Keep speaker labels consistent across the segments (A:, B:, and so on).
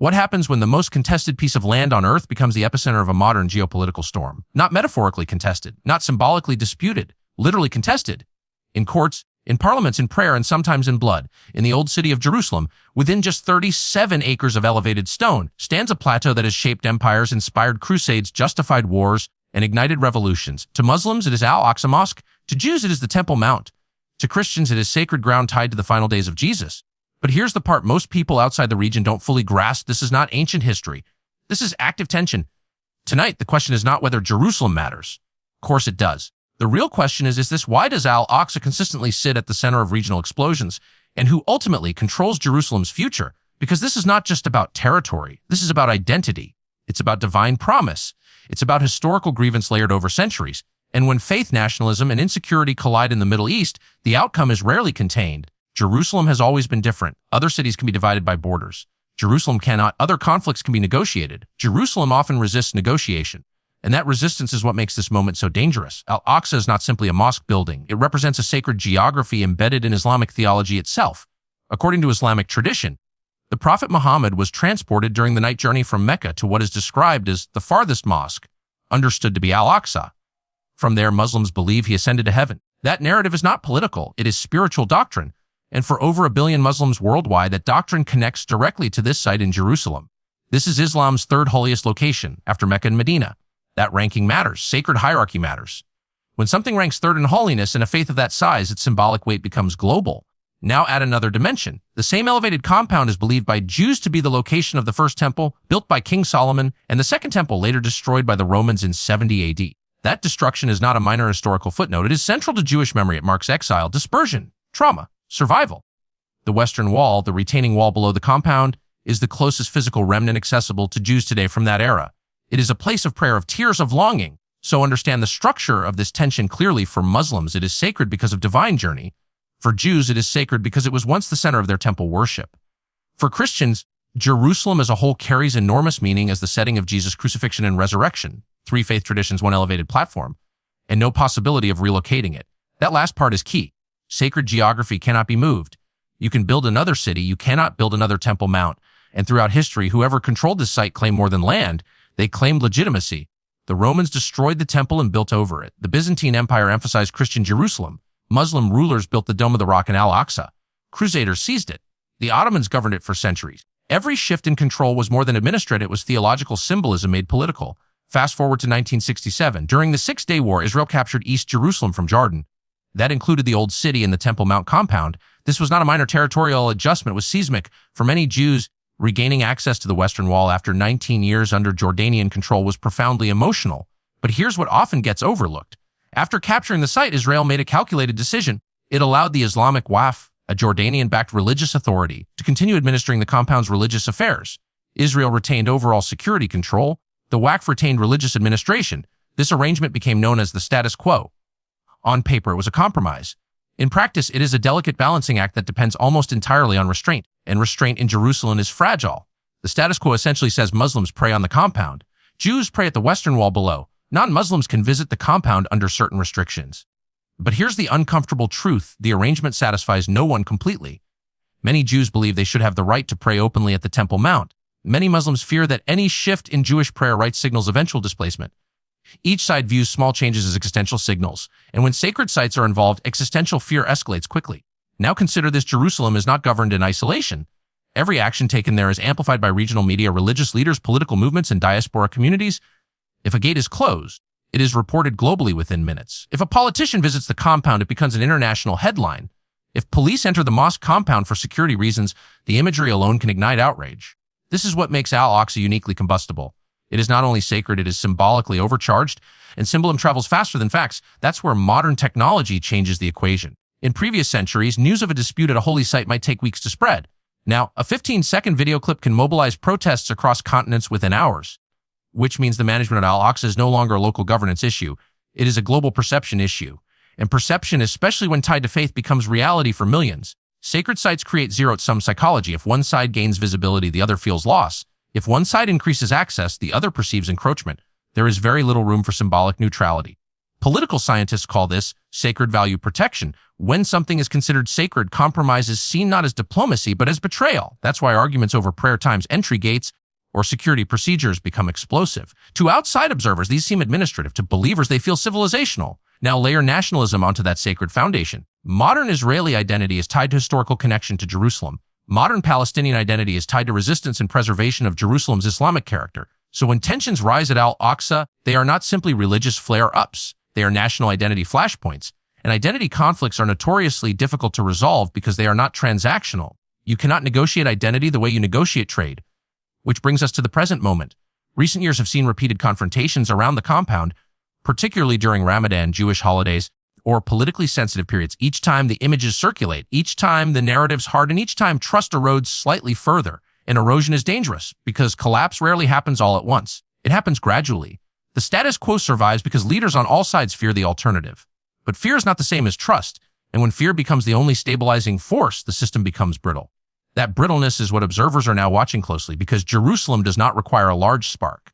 A: What happens when the most contested piece of land on Earth becomes the epicenter of a modern geopolitical storm? Not metaphorically contested, not symbolically disputed, literally contested. In courts, in parliaments, in prayer, and sometimes in blood. In the old city of Jerusalem, within just 37 acres of elevated stone, stands a plateau that has shaped empires, inspired crusades, justified wars, and ignited revolutions. To Muslims, it is Al-Aqsa Mosque. To Jews, it is the Temple Mount. To Christians, it is sacred ground tied to the final days of Jesus. But here's the part most people outside the region don't fully grasp. This is not ancient history. This is active tension. Tonight, the question is not whether Jerusalem matters. Of course it does. The real question is this: why does Al-Aqsa consistently sit at the center of regional explosions, and who ultimately controls Jerusalem's future? Because this is not just about territory. This is about identity. It's about divine promise. It's about historical grievance layered over centuries. And when faith, nationalism, and insecurity collide in the Middle East, the outcome is rarely contained. Jerusalem has always been different. Other cities can be divided by borders. Jerusalem cannot. Other conflicts can be negotiated. Jerusalem often resists negotiation. And that resistance is what makes this moment so dangerous. Al-Aqsa is not simply a mosque building. It represents a sacred geography embedded in Islamic theology itself. According to Islamic tradition, the Prophet Muhammad was transported during the night journey from Mecca to what is described as the farthest mosque, understood to be Al-Aqsa. From there, Muslims believe he ascended to heaven. That narrative is not political. It is spiritual doctrine. And for over 1 billion Muslims worldwide, that doctrine connects directly to this site in Jerusalem. This is Islam's third holiest location, after Mecca and Medina. That ranking matters. Sacred hierarchy matters. When something ranks third in holiness in a faith of that size, its symbolic weight becomes global. Now add another dimension. The same elevated compound is believed by Jews to be the location of the first temple, built by King Solomon, and the second temple later destroyed by the Romans in 70 AD. That destruction is not a minor historical footnote. It is central to Jewish memory. It marks exile, dispersion, trauma, survival. The Western Wall, the retaining wall below the compound, is the closest physical remnant accessible to Jews today from that era. It is a place of prayer, of tears, of longing. So understand the structure of this tension clearly. For Muslims, it is sacred because of divine journey. For Jews, it is sacred because it was once the center of their temple worship. For Christians, Jerusalem as a whole carries enormous meaning as the setting of Jesus' crucifixion and resurrection. 3 faith traditions, 1 elevated platform, and no possibility of relocating it. That last part is key. Sacred geography cannot be moved. You can build another city, you cannot build another Temple Mount. And throughout history, whoever controlled this site claimed more than land. They claimed legitimacy. The Romans destroyed the temple and built over it. The Byzantine Empire emphasized Christian Jerusalem. Muslim rulers built the Dome of the Rock in Al-Aqsa. Crusaders seized it. The Ottomans governed it for centuries. Every shift in control was more than administrative. It was theological symbolism made political. Fast forward to 1967. During the Six-Day War, Israel captured East Jerusalem from Jordan. That included the Old City and the Temple Mount compound. This was not a minor territorial adjustment. It was seismic. For many Jews, regaining access to the Western Wall after 19 years under Jordanian control was profoundly emotional. But here's what often gets overlooked. After capturing the site, Israel made a calculated decision. It allowed the Islamic Waqf, a Jordanian-backed religious authority, to continue administering the compound's religious affairs. Israel retained overall security control. The Waqf retained religious administration. This arrangement became known as the status quo. On paper, it was a compromise. In practice, it is a delicate balancing act that depends almost entirely on restraint, and restraint in Jerusalem is fragile. The status quo essentially says Muslims pray on the compound. Jews pray at the Western Wall below. Non-Muslims can visit the compound under certain restrictions. But here's the uncomfortable truth. The arrangement satisfies no one completely. Many Jews believe they should have the right to pray openly at the Temple Mount. Many Muslims fear that any shift in Jewish prayer rites signals eventual displacement. Each side views small changes as existential signals, and when sacred sites are involved, existential fear escalates quickly. Now consider this: Jerusalem is not governed in isolation. Every action taken there is amplified by regional media, religious leaders, political movements, and diaspora communities. If a gate is closed, it is reported globally within minutes. If a politician visits the compound, it becomes an international headline. If police enter the mosque compound for security reasons, the imagery alone can ignite outrage. This is what makes Al-Aqsa uniquely combustible. It is not only sacred, it is symbolically overcharged, and symbolism travels faster than facts. That's where modern technology changes the equation. In previous centuries, news of a dispute at a holy site might take weeks to spread. Now, a 15-second video clip can mobilize protests across continents within hours, which means the management of Al-Aqsa is no longer a local governance issue. It is a global perception issue. And perception, especially when tied to faith, becomes reality for millions. Sacred sites create zero-sum psychology. If one side gains visibility, the other feels loss. If one side increases access, the other perceives encroachment. There is very little room for symbolic neutrality. Political scientists call this sacred value protection. When something is considered sacred, compromise is seen not as diplomacy, but as betrayal. That's why arguments over prayer times entry gates or security procedures become explosive. To outside observers, these seem administrative. To believers, they feel civilizational. Now layer nationalism onto that sacred foundation. Modern Israeli identity is tied to historical connection to Jerusalem. Modern Palestinian identity is tied to resistance and preservation of Jerusalem's Islamic character. So when tensions rise at Al-Aqsa, they are not simply religious flare-ups. They are national identity flashpoints. And identity conflicts are notoriously difficult to resolve because they are not transactional. You cannot negotiate identity the way you negotiate trade. Which brings us to the present moment. Recent years have seen repeated confrontations around the compound, particularly during Ramadan, Jewish holidays, or politically sensitive periods. Each time the images circulate, each time the narratives harden, each time trust erodes slightly further. And erosion is dangerous because collapse rarely happens all at once. It happens gradually. The status quo survives because leaders on all sides fear the alternative. But fear is not the same as trust, and when fear becomes the only stabilizing force, the system becomes brittle. That brittleness is what observers are now watching closely because Jerusalem does not require a large spark.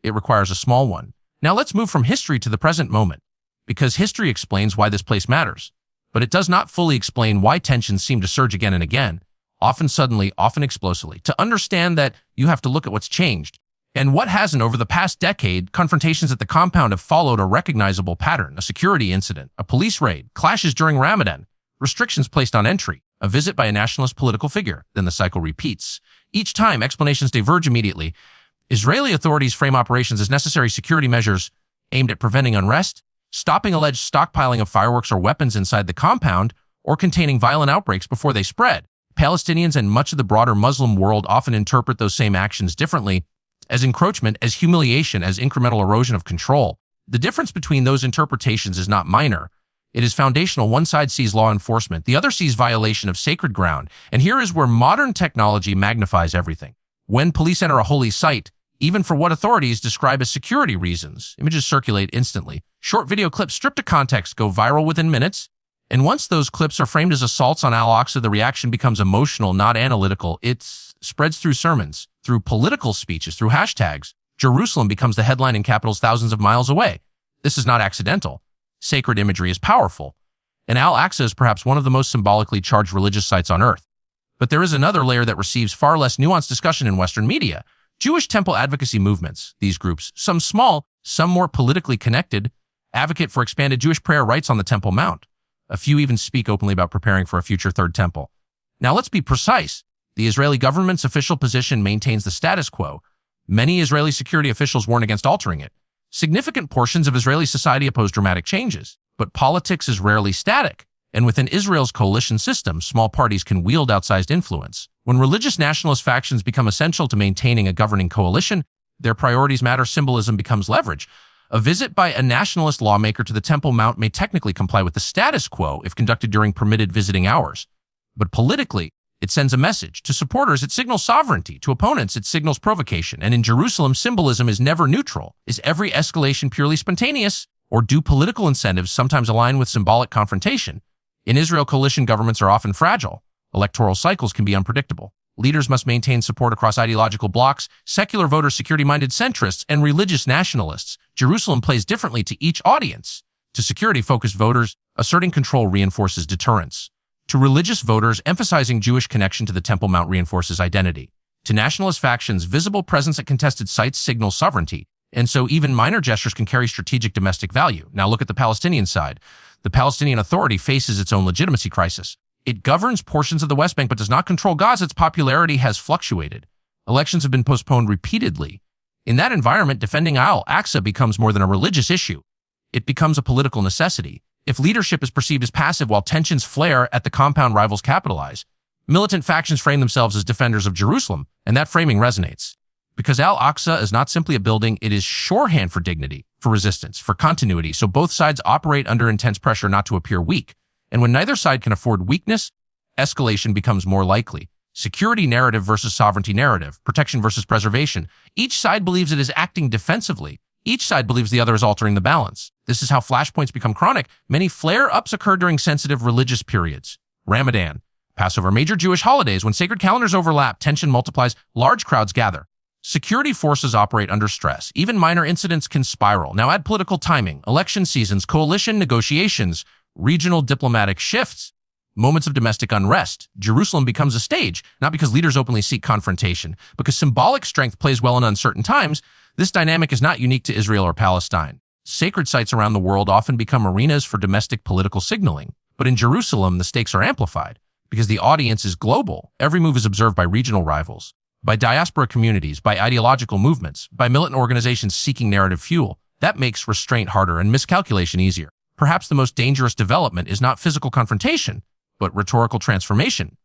A: It requires a small one. Now let's move from history to the present moment, because history explains why this place matters, but it does not fully explain why tensions seem to surge again and again, often suddenly, often explosively. To understand that, you have to look at what's changed. And what hasn't. Over the past decade, confrontations at the compound have followed a recognizable pattern: a security incident, a police raid, clashes during Ramadan, restrictions placed on entry, a visit by a nationalist political figure. Then the cycle repeats. Each time, explanations diverge immediately. Israeli authorities frame operations as necessary security measures aimed at preventing unrest, stopping alleged stockpiling of fireworks or weapons inside the compound, or containing violent outbreaks before they spread. Palestinians and much of the broader Muslim world often interpret those same actions differently, as encroachment, as humiliation, as incremental erosion of control. The difference between those interpretations is not minor. It is foundational. One side sees law enforcement, the other sees violation of sacred ground. And here is where modern technology magnifies everything. When police enter a holy site, even for what authorities describe as security reasons, images circulate instantly. Short video clips stripped of context go viral within minutes. And once those clips are framed as assaults on Al-Aqsa, the reaction becomes emotional, not analytical. It spreads through sermons, through political speeches, through hashtags. Jerusalem becomes the headline in capitals thousands of miles away. This is not accidental. Sacred imagery is powerful. And Al-Aqsa is perhaps one of the most symbolically charged religious sites on earth. But there is another layer that receives far less nuanced discussion in Western media. Jewish temple advocacy movements. These groups, some small, some more politically connected, advocate for expanded Jewish prayer rights on the Temple Mount. A few even speak openly about preparing for a future third temple. Now let's be precise. The Israeli government's official position maintains the status quo. Many Israeli security officials warn against altering it. Significant portions of Israeli society oppose dramatic changes. But politics is rarely static. And within Israel's coalition system, small parties can wield outsized influence. When religious nationalist factions become essential to maintaining a governing coalition, their priorities matter. Symbolism becomes leverage. A visit by a nationalist lawmaker to the Temple Mount may technically comply with the status quo if conducted during permitted visiting hours. But politically, it sends a message. To supporters, it signals sovereignty. To opponents, it signals provocation. And in Jerusalem, symbolism is never neutral. Is every escalation purely spontaneous? Or do political incentives sometimes align with symbolic confrontation? In Israel, coalition governments are often fragile. Electoral cycles can be unpredictable. Leaders must maintain support across ideological blocs, secular voters, security-minded centrists, and religious nationalists. Jerusalem plays differently to each audience. To security-focused voters, asserting control reinforces deterrence. To religious voters, emphasizing Jewish connection to the Temple Mount reinforces identity. To nationalist factions, visible presence at contested sites signals sovereignty. And so even minor gestures can carry strategic domestic value. Now look at the Palestinian side. The Palestinian Authority faces its own legitimacy crisis. It governs portions of the West Bank but does not control Gaza. Its popularity has fluctuated. Elections have been postponed repeatedly. In that environment, defending Al-Aqsa becomes more than a religious issue. It becomes a political necessity. If leadership is perceived as passive while tensions flare at the compound, rivals capitalize. Militant factions frame themselves as defenders of Jerusalem, and that framing resonates. Because Al-Aqsa is not simply a building, it is shorthand for dignity, for resistance, for continuity. So both sides operate under intense pressure not to appear weak. And when neither side can afford weakness, escalation becomes more likely. Security narrative versus sovereignty narrative, protection versus preservation. Each side believes it is acting defensively. Each side believes the other is altering the balance. This is how flashpoints become chronic. Many flare-ups occur during sensitive religious periods. Ramadan, Passover, major Jewish holidays. When sacred calendars overlap, tension multiplies, large crowds gather. Security forces operate under stress. Even minor incidents can spiral. Now add political timing, election seasons, coalition negotiations, regional diplomatic shifts, moments of domestic unrest. Jerusalem becomes a stage, not because leaders openly seek confrontation, because symbolic strength plays well in uncertain times. This dynamic is not unique to Israel or Palestine. Sacred sites around the world often become arenas for domestic political signaling. But in Jerusalem, the stakes are amplified because the audience is global. Every move is observed by regional rivals, by diaspora communities, by ideological movements, by militant organizations seeking narrative fuel. That makes restraint harder and miscalculation easier. Perhaps the most dangerous development is not physical confrontation, but rhetorical transformation.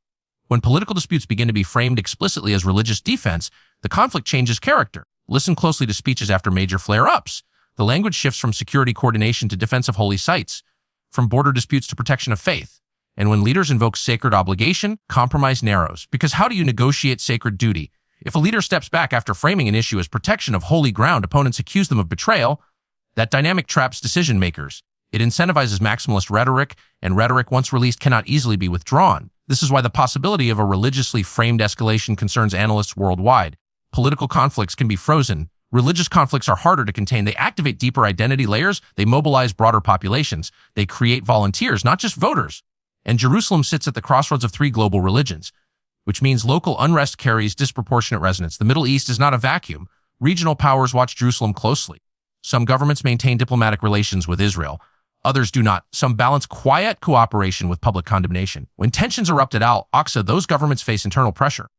A: When political disputes begin to be framed explicitly as religious defense, the conflict changes character. Listen closely to speeches after major flare-ups. The language shifts from security coordination to defense of holy sites, from border disputes to protection of faith. And when leaders invoke sacred obligation, compromise narrows. Because how do you negotiate sacred duty? If a leader steps back after framing an issue as protection of holy ground, opponents accuse them of betrayal. That dynamic traps decision makers. It incentivizes maximalist rhetoric, and rhetoric once released cannot easily be withdrawn. This is why the possibility of a religiously framed escalation concerns analysts worldwide. Political conflicts can be frozen. Religious conflicts are harder to contain. They activate deeper identity layers. They mobilize broader populations. They create volunteers, not just voters. And Jerusalem sits at the crossroads of three global religions, which means local unrest carries disproportionate resonance. The Middle East is not a vacuum. Regional powers watch Jerusalem closely. Some governments maintain diplomatic relations with Israel. Others do not. Some balance quiet cooperation with public condemnation. When tensions erupt at Al-Aqsa, those governments face internal pressure.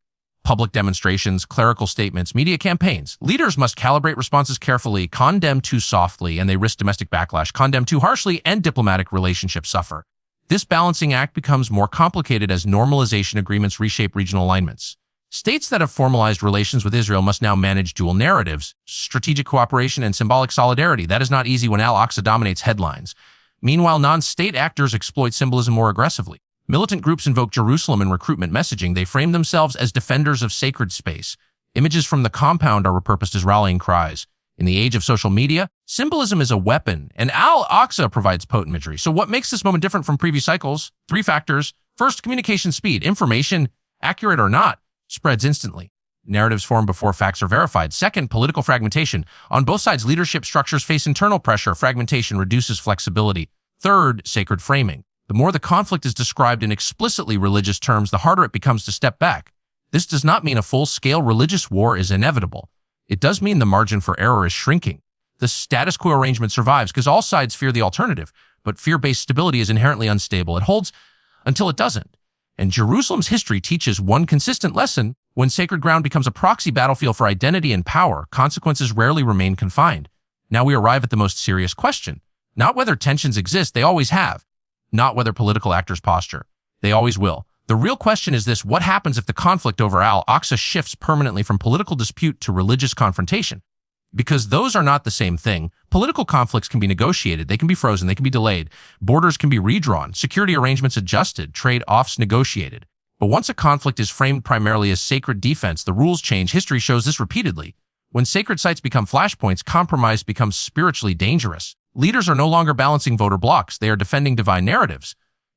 A: Public demonstrations, clerical statements, media campaigns. Leaders must calibrate responses carefully, condemn too softly, and they risk domestic backlash. Condemn too harshly, and diplomatic relationships suffer. This balancing act becomes more complicated as normalization agreements reshape regional alignments. States that have formalized relations with Israel must now manage dual narratives, strategic cooperation, and symbolic solidarity. That is not easy when Al-Aqsa dominates headlines. Meanwhile, non-state actors exploit symbolism more aggressively. Militant groups invoke Jerusalem in recruitment messaging. They frame themselves as defenders of sacred space. Images from the compound are repurposed as rallying cries. In the age of social media, symbolism is a weapon, and Al-Aqsa provides potent imagery. So what makes this moment different from previous cycles? Three factors. First, communication speed. Information, accurate or not, spreads instantly. Narratives form before facts are verified. Second, political fragmentation. On both sides, leadership structures face internal pressure. Fragmentation reduces flexibility. Third, sacred framing. The more the conflict is described in explicitly religious terms, the harder it becomes to step back. This does not mean a full-scale religious war is inevitable. It does mean the margin for error is shrinking. The status quo arrangement survives because all sides fear the alternative, but fear-based stability is inherently unstable. It holds until it doesn't. And Jerusalem's history teaches one consistent lesson. When sacred ground becomes a proxy battlefield for identity and power, consequences rarely remain confined. Now we arrive at the most serious question. Not whether tensions exist, they always have. Not whether political actors posture. They always will. The real question is this: what happens if the conflict over Al-Aqsa shifts permanently from political dispute to religious confrontation? Because those are not the same thing. Political conflicts can be negotiated, they can be frozen, they can be delayed. Borders can be redrawn, security arrangements adjusted, trade-offs negotiated. But once a conflict is framed primarily as sacred defense, the rules change. History shows this repeatedly. When sacred sites become flashpoints, compromise becomes spiritually dangerous. Leaders are no longer balancing voter blocks, they are defending divine narratives.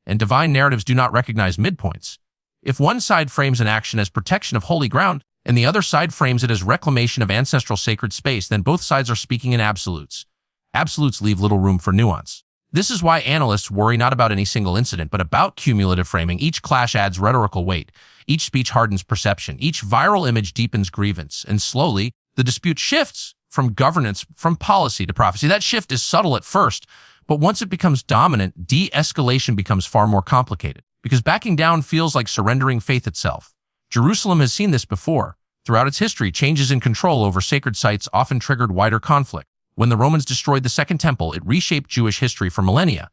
A: And divine narratives do not recognize midpoints. If one side frames an action as protection of holy ground, and the other side frames it as reclamation of ancestral sacred space, then both sides are speaking in absolutes. Absolutes leave little room for nuance. This is why analysts worry not about any single incident, but about cumulative framing. Each clash adds rhetorical weight. Each speech hardens perception. Each viral image deepens grievance. And slowly, the dispute shifts from governance, from policy to prophecy. That shift is subtle at first, but once it becomes dominant, de-escalation becomes far more complicated, because backing down feels like surrendering faith itself. Jerusalem has seen this before. Throughout its history, changes in control over sacred sites often triggered wider conflict. When the Romans destroyed the Second Temple, it reshaped Jewish history for millennia.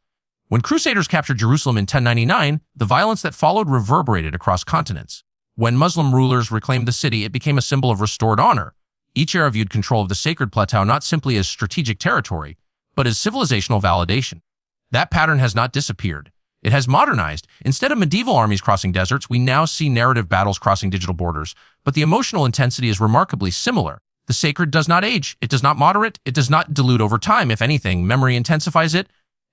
A: When Crusaders captured Jerusalem in 1099, the violence that followed reverberated across continents. When Muslim rulers reclaimed the city, it became a symbol of restored honor. Each era viewed control of the sacred plateau not simply as strategic territory, but as civilizational validation. That pattern has not disappeared. It has modernized. Instead of medieval armies crossing deserts, we now see narrative battles crossing digital borders. But the emotional intensity is remarkably similar. The sacred does not age. It does not moderate. It does not dilute over time. If anything, memory intensifies it.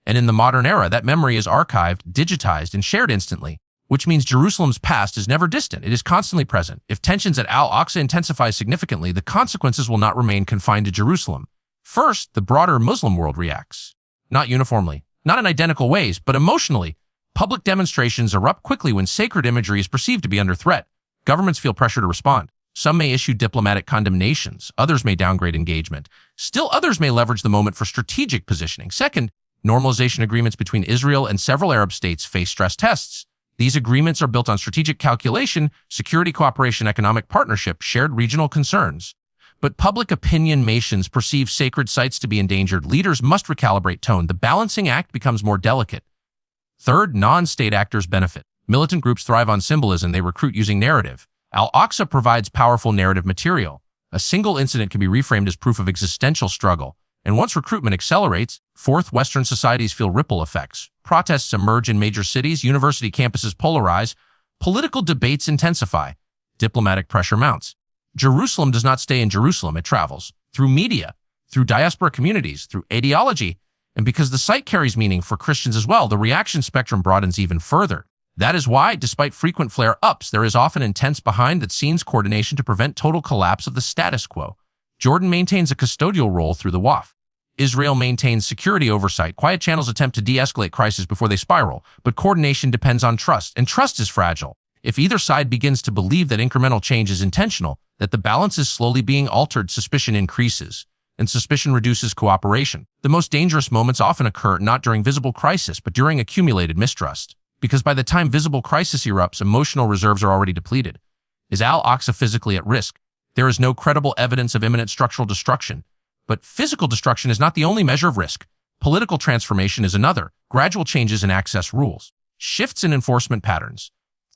A: And in the modern era, that memory is archived, digitized, and shared instantly. which means Jerusalem's past is never distant. It is constantly present. If tensions at Al-Aqsa intensify significantly, the consequences will not remain confined to Jerusalem. First, the broader Muslim world reacts. Not uniformly, not in identical ways, but emotionally. Public demonstrations erupt quickly when sacred imagery is perceived to be under threat. Governments feel pressure to respond. Some may issue diplomatic condemnations. Others may downgrade engagement. Still others may leverage the moment for strategic positioning. Second, normalization agreements between Israel and several Arab states face stress tests. These agreements are built on strategic calculation, security cooperation, economic partnership, shared regional concerns. But public opinion nations perceive sacred sites to be endangered. Leaders must recalibrate tone. The balancing act becomes more delicate. Third, non-state actors benefit. Militant groups thrive on symbolism. They recruit using narrative. Al-Aqsa provides powerful narrative material. A single incident can be reframed as proof of existential struggle. And once recruitment accelerates, fourth, Western societies feel ripple effects. Protests emerge in major cities, university campuses polarize, political debates intensify, diplomatic pressure mounts. Jerusalem does not stay in Jerusalem, it travels through media, through diaspora communities, through ideology, and because the site carries meaning for Christians as well, the reaction spectrum broadens even further. That is why, despite frequent flare-ups, there is often intense behind-the-scenes coordination to prevent total collapse of the status quo. Jordan maintains a custodial role through the Waqf. Israel maintains security oversight. Quiet channels attempt to de-escalate crises before they spiral, but coordination depends on trust, and trust is fragile. If either side begins to believe that incremental change is intentional, that the balance is slowly being altered, suspicion increases, and suspicion reduces cooperation. The most dangerous moments often occur not during visible crisis, but during accumulated mistrust. Because by the time visible crisis erupts, emotional reserves are already depleted. Is Al-Aqsa physically at risk? There is no credible evidence of imminent structural destruction. But physical destruction is not the only measure of risk. Political transformation is another. Gradual changes in access rules. Shifts in enforcement patterns.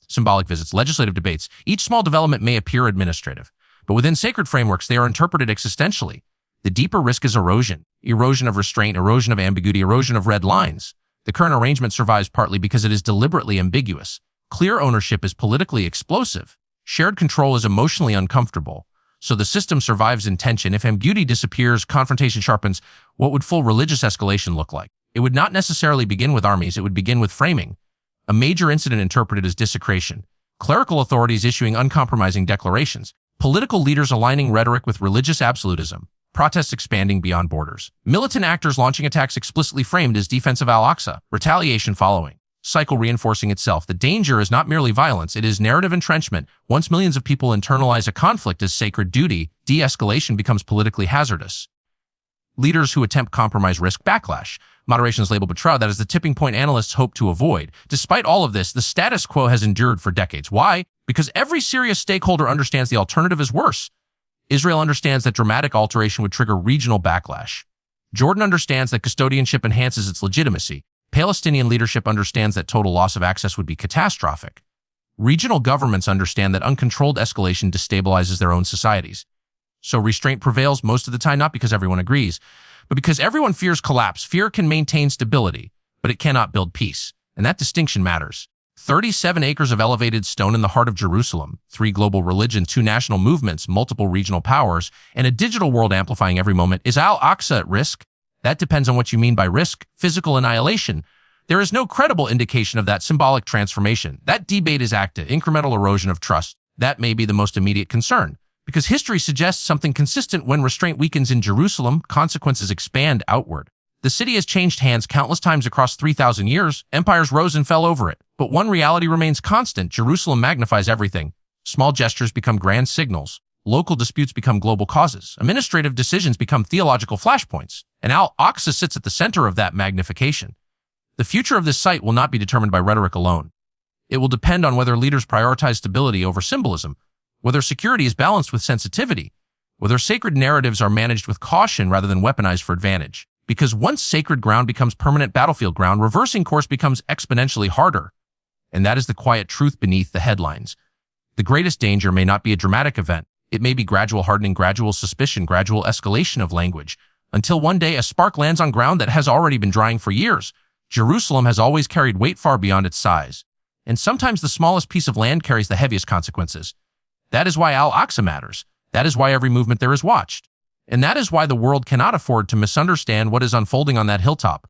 A: Symbolic visits, legislative debates. Each small development may appear administrative, but within sacred frameworks, they are interpreted existentially. The deeper risk is erosion. Erosion of restraint, erosion of ambiguity, erosion of red lines. The current arrangement survives partly because it is deliberately ambiguous. Clear ownership is politically explosive. Shared control is emotionally uncomfortable. So the system survives in tension. If ambiguity disappears, confrontation sharpens. What would full religious escalation look like? It would not necessarily begin with armies. It would begin with framing. A major incident interpreted as desecration. Clerical authorities issuing uncompromising declarations. Political leaders aligning rhetoric with religious absolutism. Protests expanding beyond borders. Militant actors launching attacks explicitly framed as defense of Al-Aqsa. Retaliation following. Cycle reinforcing itself. The danger is not merely violence, it is narrative entrenchment. Once millions of people internalize a conflict as sacred duty, de-escalation becomes politically hazardous. Leaders who attempt compromise risk backlash. Moderation is labeled betrayal. That is the tipping point analysts hope to avoid. Despite all of this, the status quo has endured for decades. Why? Because every serious stakeholder understands the alternative is worse. Israel understands that dramatic alteration would trigger regional backlash. Jordan understands that custodianship enhances its legitimacy. Palestinian leadership understands that total loss of access would be catastrophic. Regional governments understand that uncontrolled escalation destabilizes their own societies. So restraint prevails most of the time, not because everyone agrees, but because everyone fears collapse. Fear can maintain stability, but it cannot build peace. And that distinction matters. 37 acres of elevated stone in the heart of Jerusalem, 3 global religions, 2 national movements, multiple regional powers, and a digital world amplifying every moment. Is Al-Aqsa at risk? That depends on what you mean by risk. Physical annihilation. There is no credible indication of that. Symbolic transformation. That debate is active. Incremental erosion of trust. That may be the most immediate concern. Because history suggests something consistent. When restraint weakens in Jerusalem, consequences expand outward. The city has changed hands countless times across 3,000 years. Empires rose and fell over it. But one reality remains constant. Jerusalem magnifies everything. Small gestures become grand signals. Local disputes become global causes. Administrative decisions become theological flashpoints. And Al-Aqsa sits at the center of that magnification. The future of this site will not be determined by rhetoric alone. It will depend on whether leaders prioritize stability over symbolism, whether security is balanced with sensitivity, whether sacred narratives are managed with caution rather than weaponized for advantage. Because once sacred ground becomes permanent battlefield ground, reversing course becomes exponentially harder. And that is the quiet truth beneath the headlines. The greatest danger may not be a dramatic event. It may be gradual hardening, gradual suspicion, gradual escalation of language, until one day a spark lands on ground that has already been drying for years. Jerusalem has always carried weight far beyond its size. And sometimes the smallest piece of land carries the heaviest consequences. That is why Al-Aqsa matters. That is why every movement there is watched. And that is why the world cannot afford to misunderstand what is unfolding on that hilltop.